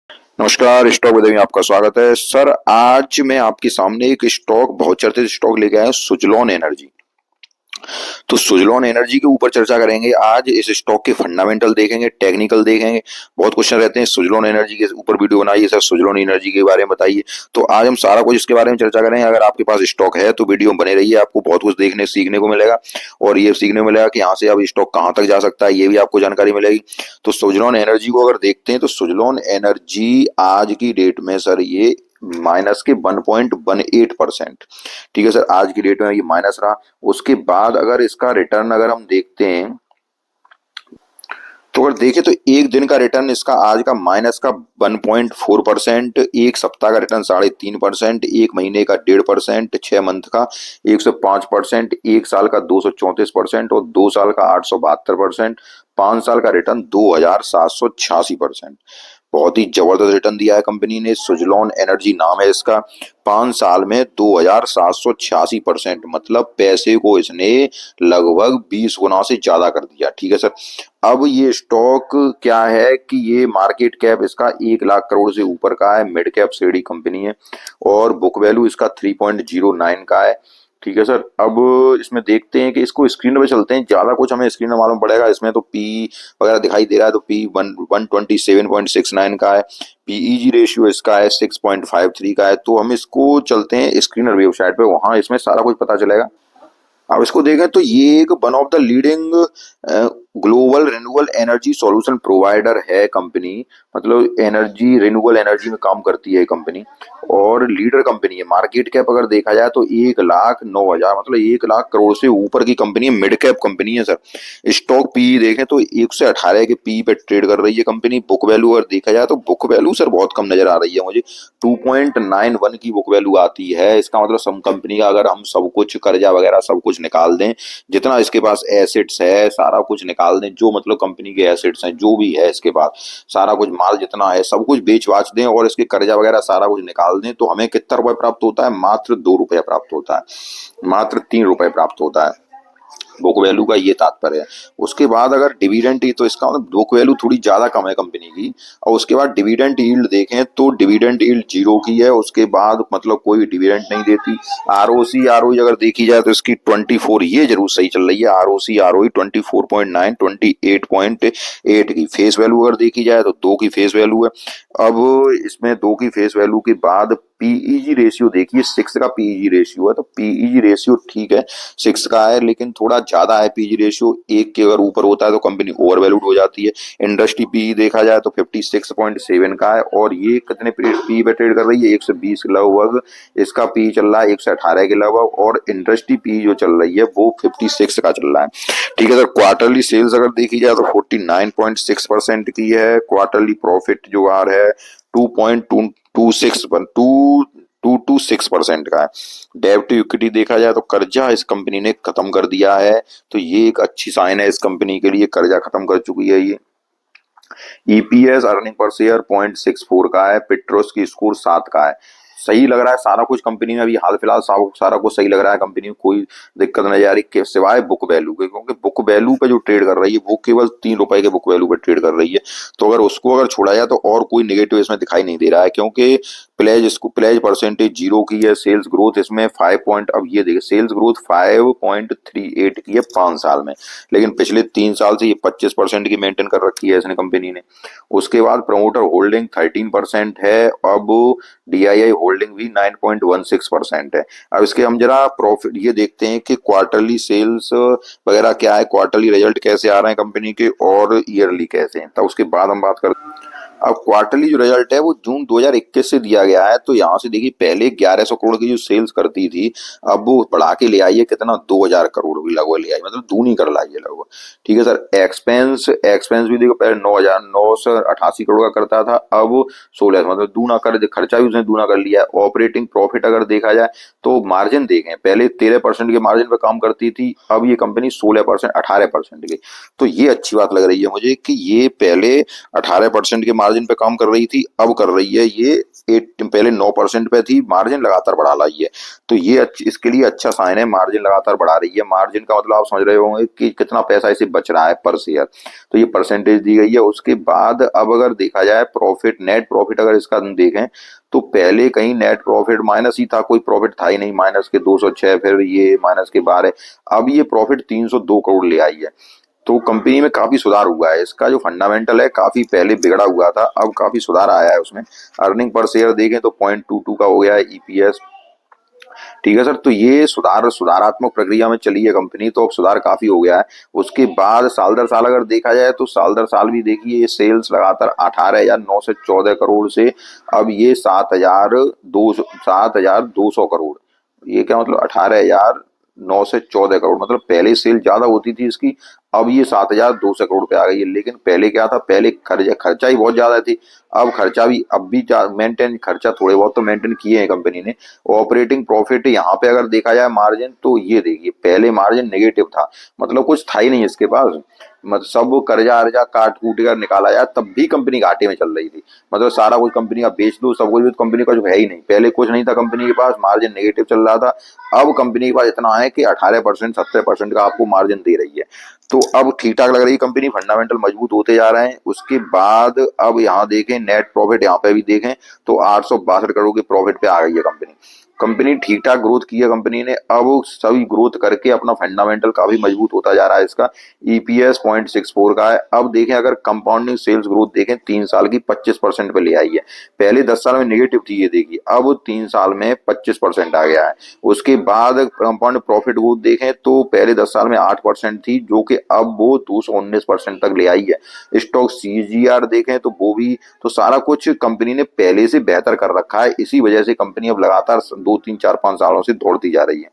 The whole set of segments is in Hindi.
नमस्कार, स्टॉक विद में आपका स्वागत है। सर, आज मैं आपके सामने एक स्टॉक, बहुत चर्चित स्टॉक लेके आया हूं, सुजलॉन एनर्जी। तो सुजलॉन एनर्जी के ऊपर चर्चा करेंगे आज। इस स्टॉक के फंडामेंटल देखेंगे, टेक्निकल देखेंगे। बहुत क्वेश्चन रहते हैं सुजलॉन एनर्जी के ऊपर वीडियो बनाइए सर, सुजलॉन एनर्जी के बारे में बताइए। तो आज हम सारा कुछ इसके बारे में चर्चा करेंगे। अगर आपके पास स्टॉक है तो वीडियो में बने रहिए, आपको बहुत कुछ देखने सीखने को मिलेगा। और ये सीखने को मिलेगा कि यहाँ से अब स्टॉक कहाँ तक जा सकता है, ये भी आपको जानकारी मिलेगी। तो सुजलॉन एनर्जी को अगर देखते हैं तो सुजलॉन एनर्जी आज की डेट में सर ये माइनस के 1.18%। ठीक है सर, आज की डेट में ये माइनस रहा। उसके बाद अगर इसका रिटर्न अगर हम देखते हैं तो अगर देखें तो एक दिन का रिटर्न इसका आज का माइनस का 1.4%, एक सप्ताह का रिटर्न 3.5%, एक महीने का 1.5%, 6 मंथ का 105%, एक साल का 234% और 2 साल का 872%, 5 साल का रिटर्न 2786%। बहुत ही जबरदस्त रिटर्न दिया है कंपनी ने। सुजलॉन एनर्जी नाम है इसका। 5 साल में 2786%, मतलब पैसे को इसने लगभग 20 गुना से ज्यादा कर दिया। ठीक है सर। अब ये स्टॉक क्या है कि ये मार्केट कैप इसका 1 लाख करोड़ से ऊपर का है, मिड कैप श्रेणी कंपनी है और बुक वैल्यू इसका 3.09 का है। ठीक है सर। अब इसमें देखते हैं कि इसको स्क्रीन पे चलते हैं, ज्यादा कुछ हमें स्क्रीन में मालूम पड़ेगा। इसमें तो पी वगैरह दिखाई दे रहा है, तो पी 127.69 का है। पीईजी रेशियो इसका है 6.53 का है। तो हम इसको चलते हैं स्क्रीनर वेबसाइट पे, वहां इसमें सारा कुछ पता चलेगा। अब इसको देखें तो ये एक one of the leading global renewable energy solution provider है कंपनी। मतलब एनर्जी, रिन्यूएबल एनर्जी में काम करती है कंपनी और लीडर कंपनी है। मार्केट कैप अगर देखा जाए तो 1,09,000, मतलब 1 लाख करोड़ से ऊपर की कंपनी है, मिड कैप कंपनी है सर। स्टॉक पी देखें तो 118 के पी पे ट्रेड कर रही है कंपनी। बुक वैल्यू अगर देखा जाए तो बुक वैल्यू सर बहुत कम नजर आ रही है मुझे, 2.91 की बुक वैल्यू आती है। इसका मतलब सब कंपनी का अगर हम सब कुछ कर्जा वगैरह सब कुछ निकाल दें, जितना इसके पास एसेट्स है सारा कुछ निकाल दें, जो मतलब कंपनी के एसेट्स हैं जो भी है इसके पास, सारा कुछ माल जितना है सब कुछ बेच बाच दें और इसके कर्जा वगैरह सारा कुछ निकाल दें, तो हमें कितना रुपए प्राप्त होता है? मात्र 2 रुपए प्राप्त होता है, मात्र 3 रुपए प्राप्त होता है। बुक वैल्यू का ये तात्पर्य है। उसके बाद अगर डिविडेंड, तो इसका मतलब बुक वैल्यू थोड़ी ज्यादा कम है कंपनी की। और उसके बाद डिविडेंड यील्ड देखें तो डिविडेंड यील्ड 0 की है। उसके बाद मतलब कोई डिविडेंड नहीं देती। आरओसी आरओई अगर देखी जाए तो इसकी 24, ये जरूर सही चल रही है। आरओसी आरओई 24.9, 28.8 की फेस वैल्यू अगर देखी जाए तो 2 की फेस वैल्यू है। अब इसमें 2 की फेस वैल्यू के बाद पीईजी रेशियो देखिए, 6 का पीईजी रेशियो है। तो पीईजी रेशियो ठीक है 6 का है, लेकिन थोड़ा ज्यादा है पीजी रेशियो। 1 के अगर ऊपर होता है तो कंपनी ओवर वैल्यूड हो जाती है। इंडस्ट्री पी देखा जाए तो 56.7 का है और ये कितने पी पे ट्रेड कर रही है? 120 के लगभग इसका पी चल रहा है, 118 के लगभग। और इंडस्ट्री पी जो चल रही है वो 56 का चल रहा है। ठीक है सर। क्वार्टरली सेल्स अगर देखी जाए तो 49.6% की है। क्वार्टरली प्रॉफिट जो आ रहा है 2.226% का है। डेब्ट टू इक्विटी देखा जाए तो कर्जा इस कंपनी ने खत्म कर दिया है। तो ये एक अच्छी साइन है इस कंपनी के लिए, कर्जा खत्म कर चुकी है ये। ईपीएस अर्निंग पर शेयर 0.64 का है। पेट्रोस की स्कोर 7 का है। सही लग रहा है सारा कुछ कंपनी में। अभी हाल फिलहाल सारा कुछ सही लग रहा है कंपनी में, कोई दिक्कत नहीं आ रही सिवाय बुक वैल्यू के, क्योंकि बुक वैल्यू पे जो ट्रेड कर रही है वो केवल 3 रुपए के बुक वैल्यू पे ट्रेड कर रही है। तो अगर उसको अगर छोड़ा जाए तो और कोई नेगेटिव इसमें दिखाई नहीं दे रहा है, क्योंकि प्लेज परसेंटेज 0 की है। सेल्स ग्रोथ इसमें 5 पॉइंट, अब ये देखिए सेल्स ग्रोथ 5.38 की है 5 साल में, लेकिन पिछले 3 साल से ये 25% की मेंटेन कर रखी है इसने कंपनी ने। उसके बाद प्रमोटर होल्डिंग 13% है। अब डीआईआई होल्डिंग भी 9.16% है। अब इसके हम जरा प्रॉफिट ये देखते हैं कि क्वार्टरली सेल्स वगैरह क्या है, क्वार्टरली रिजल्ट कैसे आ रहे हैं कंपनी के और ईयरली कैसे हैं, तब उसके बाद हम बात करते हैं। अब क्वार्टरली जो रिजल्ट है वो जून 2021 से दिया गया है। तो यहाँ से देखिए पहले 1100 करोड़ की जो सेल्स करती थी, अब वो बढ़ा के ले आई है कितना, 2000 करोड़ भी लगभग ले आई, मतलब दूनी कर लाई है लगभग। ठीक है सर। एक्सपेंस भी देखो, पहले 9,988 करोड़ का करता था, अब 16, मतलब दूना कर, खर्चा भी उसने दूना कर लिया है। ऑपरेटिंग प्रॉफिट अगर देखा जाए तो मार्जिन देखें, पहले 13% के मार्जिन पे काम करती थी, अब ये कंपनी 16%, 18% की। तो ये अच्छी बात लग रही है मुझे कि ये पहले 18% के मार्जिन पे काम कर रही थी, अब कर रही है ये 8, पहले 9% पे थी, मार्जिन लगातार बढ़ा लाई है। तो ये इसके लिए अच्छा साइन है, मार्जिन लगातार बढ़ा रही है। मार्जिन का मतलब आप समझ रहे होंगे कि कितना पैसा इसे बच रहा है पर शेयर। तो ये परसेंटेज दी गई है। उसके बाद अब अगर देखा जाए प्रॉफिट, नेट प्रॉफिट अगर इसका हम देखें तो पहले कहीं नेट प्रॉफिट माइनस ही था, कोई प्रॉफिट था ही नहीं, माइनस के 206, फिर ये माइनस के 12, अब ये प्रॉफिट 302 करोड़ ले आई है। तो कंपनी में काफी सुधार हुआ है। इसका जो फंडामेंटल है काफी पहले बिगड़ा हुआ था, अब काफी सुधार आया है उसमें। अर्निंग पर शेयर देखें तो 0.22 का हो गया है ईपीएस। ठीक है सर, तो ये सुधारात्मक प्रक्रिया में चली है कंपनी, तो अब सुधार काफी हो गया है। उसके बाद साल दर साल अगर देखा जाए तो साल दर साल भी देखिए, ये सेल्स लगातार 18,914 करोड़ से अब ये 7,200 करोड़। ये क्या मतलब 18,914 करोड़, मतलब पहले सेल ज्यादा होती थी इसकी, अब ये 7,200 करोड़ पे आ गई है। लेकिन पहले क्या था, पहले खर्चा ही बहुत ज्यादा थी। अब खर्चा भी अब भी मेंटेन, खर्चा थोड़े बहुत तो मेंटेन किए हैं कंपनी ने। ऑपरेटिंग प्रॉफिट यहाँ पे अगर देखा जाए मार्जिन, तो ये देखिए पहले मार्जिन नेगेटिव था, मतलब कुछ था ही नहीं इसके पास। मतलब सब कर्जा अर्जा काट कूट कर निकाला जाए तब भी कंपनी घाटे में चल रही थी। मतलब सारा कुछ कंपनी का बेच दो, सब कुछ भी, तो कंपनी का कुछ है ही नहीं। पहले कुछ नहीं था कंपनी के पास, मार्जिन नेगेटिव चल रहा था। अब कंपनी के पास इतना है कि 18%, 70% का आपको मार्जिन दे रही है। तो अब ठीक ठाक लग रही है कंपनी, फंडामेंटल मजबूत होते जा रहे हैं। उसके बाद अब यहाँ देखें नेट प्रॉफिट, यहाँ पे भी देखें तो 862 करोड़ के प्रॉफिट पे आ गई है कंपनी। कंपनी ठीक ठाक ग्रोथ की है कंपनी ने, अब सभी ग्रोथ करके अपना फंडामेंटल काफी मजबूत होता जा रहा है। इसका ईपीएस 0.64 का है। अब देखें अगर कंपाउंडिंग सेल्स ग्रोथ देखें 3 साल की 25% पे ले आई है। पहले 10 साल में नेगेटिव थी, ये देखिए अब 3 साल में 25% आ गया है। उसके बाद कंपाउंड प्रॉफिट ग्रोथ देखें तो पहले 10 साल में 8% थी, जो कि अब वो 219% तक ले आई है। स्टॉक सीजीआर देखें तो वो भी, तो सारा कुछ कंपनी ने पहले से बेहतर कर रखा है। इसी वजह से कंपनी अब लगातार 2, 3, 4, 5 सालों से दौड़ती जा रही है।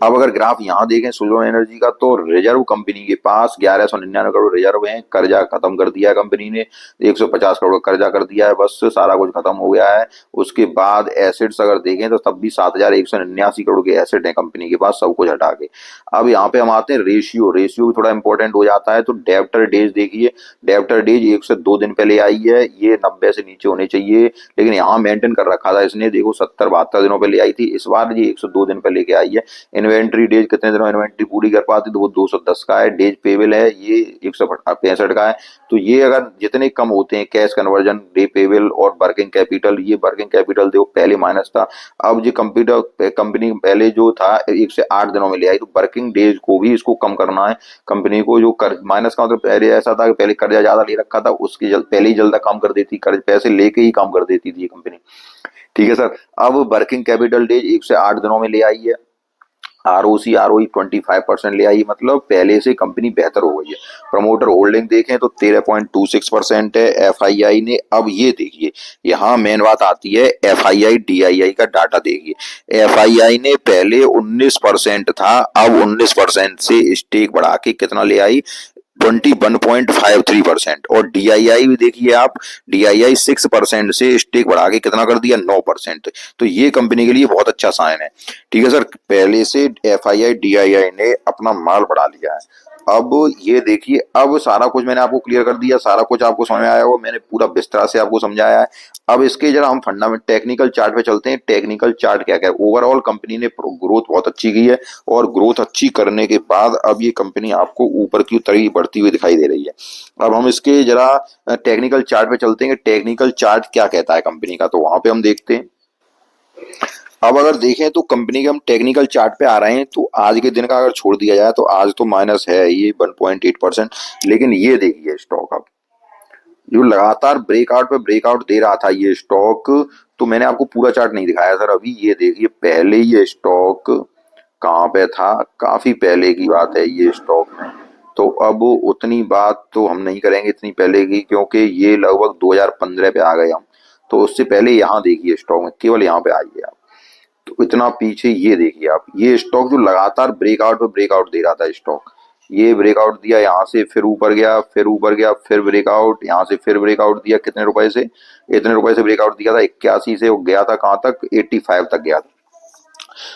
अब अगर ग्राफ यहाँ देखें सुजलोन एनर्जी का, तो रिजर्व कंपनी के पास 1199 करोड़ रिजर्व हैं। कर्जा खत्म कर दिया है कंपनी ने, 150 करोड़ कर्जा कर दिया है, बस सारा कुछ खत्म हो गया है। उसके बाद एसेट्स अगर देखें तो तब भी 7,189 करोड़ के एसेट हैं कंपनी के पास, सब कुछ हटा के। अब यहाँ पे हम आते हैं रेशियो, रेशियो भी थोड़ा इंपॉर्टेंट हो जाता है। तो डेब्टर डेज देखिए, डेब्टर डेज 102 दिन पहले आई है, ये 90 से नीचे होने चाहिए, लेकिन यहाँ मेंटेन कर रखा था इसने, देखो 70-72 दिनों पे ले आई थी, इस बार ये 102 दिन पे लेके आई है। इन्वेंट्री डेज कितने दिनों इन्वेंट्री पूरी कर पाती, तो वो 210 का है। डेज पेबल है ये 165 का है। तो ये अगर जितने कम होते हैं, कैश कन्वर्जन, डे पेबल और वर्किंग कैपिटल, ये वर्किंग कैपिटल देखो पहले माइनस था, अब ये कंपनी पहले जो था 1 से 8 दिनों में ले आई, तो वर्किंग डेज को भी इसको कम करना है कंपनी को। जो माइनस का मतलब पहले ऐसा था कि पहले कर्जा ज्यादा ले रखा था, उसकी पहले ही जल्द काम कर देती, कर्ज पैसे लेके ही काम कर देती थी ये कंपनी। ठीक है सर, अब वर्किंग कैपिटल डेज 1 से 8 दिनों में ले आई है। आरओसी आरओई 25% ले आई, मतलब पहले से कंपनी बेहतर हो गई है। प्रमोटर होल्डिंग देखें तो 13.26% है एफआईआई ने। अब ये देखिए यहाँ मेन बात आती है, एफआईआई डीआईआई का डाटा देखिए। एफआईआई ने पहले 19% था, अब 19% से स्टेक बढ़ा के कितना ले आई, 21.53%। और डीआईआई भी देखिए आप, डीआईआई 6% से स्टेक बढ़ा के कितना कर दिया, 9%। तो ये कंपनी के लिए बहुत अच्छा साइन है। ठीक है सर, पहले से एफआईआई डीआईआई ने अपना माल बढ़ा लिया है। अब ये देखिए, अब सारा कुछ मैंने आपको क्लियर कर दिया, सारा कुछ आपको समझ में आया होगा, मैंने पूरा विस्तार से आपको समझाया है। अब इसके जरा हम फंडामेंट टेक्निकल चार्ट पे चलते हैं। टेक्निकल चार्ट क्या क्या है, ओवरऑल कंपनी ने ग्रोथ बहुत अच्छी की है, और ग्रोथ अच्छी करने के बाद अब ये कंपनी आपको ऊपर की तरफ बढ़ती हुई दिखाई दे रही है। अब हम इसके जरा टेक्निकल चार्ट पे चलते हैं, टेक्निकल चार्ट क्या कहता है कंपनी का, तो वहां पे हम देखते हैं। अब अगर देखें तो कंपनी के हम टेक्निकल चार्ट पे आ रहे हैं, तो आज के दिन का अगर छोड़ दिया जाए तो आज तो माइनस है ये 1.8%। लेकिन ये देखिए स्टॉक अब जो लगातार ब्रेकआउट पे ब्रेकआउट दे रहा था ये स्टॉक, तो मैंने आपको पूरा चार्ट नहीं दिखाया सर अभी। ये देखिए पहले ये स्टॉक कहाँ पे था, काफी पहले की बात है ये स्टॉक में। तो अब उतनी बात तो हम नहीं करेंगे इतनी पहले की, क्योंकि ये लगभग 2015 पे आ गए हम। तो उससे पहले यहाँ देखिए स्टॉक में, केवल यहाँ पे आइए आप, तो इतना पीछे ये देखिए आप, ये स्टॉक जो लगातार ब्रेकआउट पे ब्रेकआउट दे रहा था स्टॉक, ये ब्रेकआउट दिया यहाँ से, फिर ऊपर गया, फिर ऊपर गया, फिर ब्रेकआउट यहाँ से, फिर ब्रेकआउट दिया कितने रुपए से, इतने रुपए से ब्रेकआउट दिया था 81 से, वो गया था कहाँ तक, 85 तक गया था।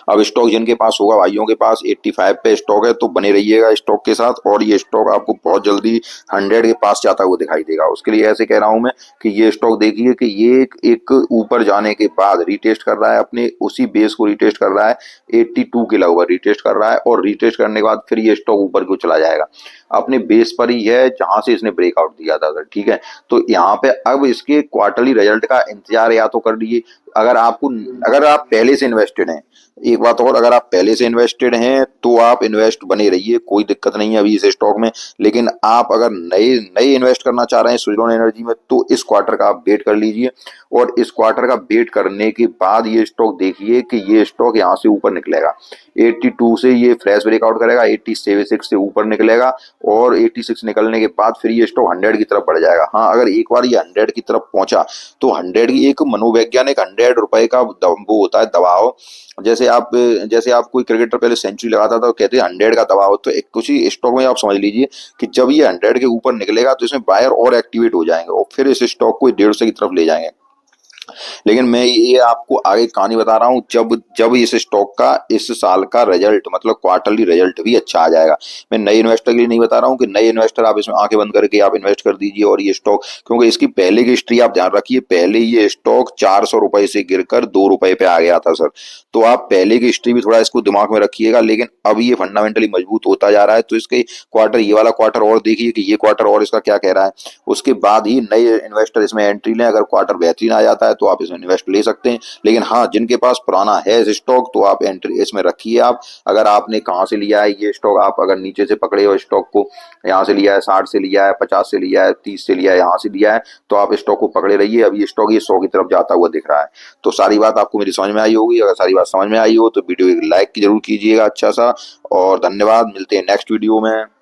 अब स्टॉक जिनके पास होगा भाइयों के पास 85 पे स्टॉक है तो बने रहिएगा स्टॉक के साथ, और ये स्टॉक आपको बहुत जल्दी 100 के पास जाता हुआ दिखाई देगा। उसके लिए ऐसे कह रहा हूं मैं कि ये स्टॉक देखिए कि ये एक ऊपर जाने के बाद रिटेस्ट कर रहा है, अपने उसी बेस को रिटेस्ट कर रहा है, 82 के लगभग रिटेस्ट कर रहा है, और रिटेस्ट करने के बाद फिर ये स्टॉक ऊपर को चला जाएगा। अपने बेस पर ही है जहां से इसने ब्रेकआउट दिया था सर, ठीक है। तो यहाँ पे अब इसके क्वार्टरली रिजल्ट का इंतजार या तो कर लीजिए, अगर आपको, अगर आप पहले से इन्वेस्टेड हैं, एक बात और, अगर आप पहले से इन्वेस्टेड हैं तो आप इन्वेस्ट बने रहिए, कोई दिक्कत नहीं है अभी इस स्टॉक में। लेकिन आप अगर नए नए इन्वेस्ट करना चाह रहे हैं सुजलॉन एनर्जी में तो इस क्वार्टर का आप वेट कर लीजिए, और इस क्वार्टर का वेट करने के बाद ये स्टॉक देखिए कि ये स्टॉक यहाँ से ऊपर निकलेगा, 82 से ये फ्लैश ब्रेकआउट करेगा, 86 से ऊपर निकलेगा, और 86 निकलने के बाद फिर ये स्टॉक 100 की तरफ बढ़ जाएगा। हाँ, अगर एक बार ये 100 की तरफ पहुंचा तो 100 की एक मनोवैज्ञानिक 100 रुपए का वो होता है दबाव। जैसे आप कोई क्रिकेटर पहले सेंचुरी लगाता था तो कहते हैं 100 का दबाव, तो एक कुछ ही स्टॉक में आप समझ लीजिए कि जब ये 100 के ऊपर निकलेगा तो इसमें बायर और एक्टिवेट हो जाएंगे और फिर इस स्टॉक को 150 की तरफ ले जाएंगे। लेकिन मैं ये आपको आगे कहानी बता रहा हूँ, जब जब इस स्टॉक का इस साल का रिजल्ट मतलब क्वार्टरली रिजल्ट भी अच्छा आ जाएगा। मैं नए इन्वेस्टर के लिए नहीं बता रहा हूँ कि नए इन्वेस्टर आप इसमें आंखें बंद करके आप इन्वेस्ट कर दीजिए और ये स्टॉक, क्योंकि इसकी पहले की हिस्ट्री आप ध्यान रखिए, पहले ये स्टॉक 400 रुपए से गिरकर 2 रुपए पे आ गया था सर। तो आप पहले की हिस्ट्री भी थोड़ा इसको दिमाग में रखिएगा। लेकिन अब ये फंडामेंटली मजबूत होता जा रहा है, तो इसके क्वार्टर, ये वाला क्वार्टर और देखिए कि ये क्वार्टर और इसका क्या कह रहा है, उसके बाद ही नए इन्वेस्टर इसमें एंट्री लें। अगर क्वार्टर बेहतरीन आ जाता है तो आप इसमें इन्वेस्ट ले सकते हैं। लेकिन हाँ, जिनके पास पुराना है स्टॉक तो आप एंट्री इसमें रखिए। आप अगर आपने कहाँ से लिया है ये स्टॉक, आप अगर नीचे से पकड़े हो स्टॉक को, यहाँ से लिया है, 60 से लिया है, 50 से लिया है, 30 से लिया है, यहाँ से लिया है, तो आप स्टॉक को पकड़े रहिए। अब ये स्टॉक ये 100 की तरफ जाता हुआ दिख रहा है। तो सारी बात आपको मेरी समझ में आई होगी। अगर सारी बात समझ में आई हो तो वीडियो एक लाइक जरूर कीजिएगा अच्छा सा, और धन्यवाद। मिलते हैं नेक्स्ट वीडियो में।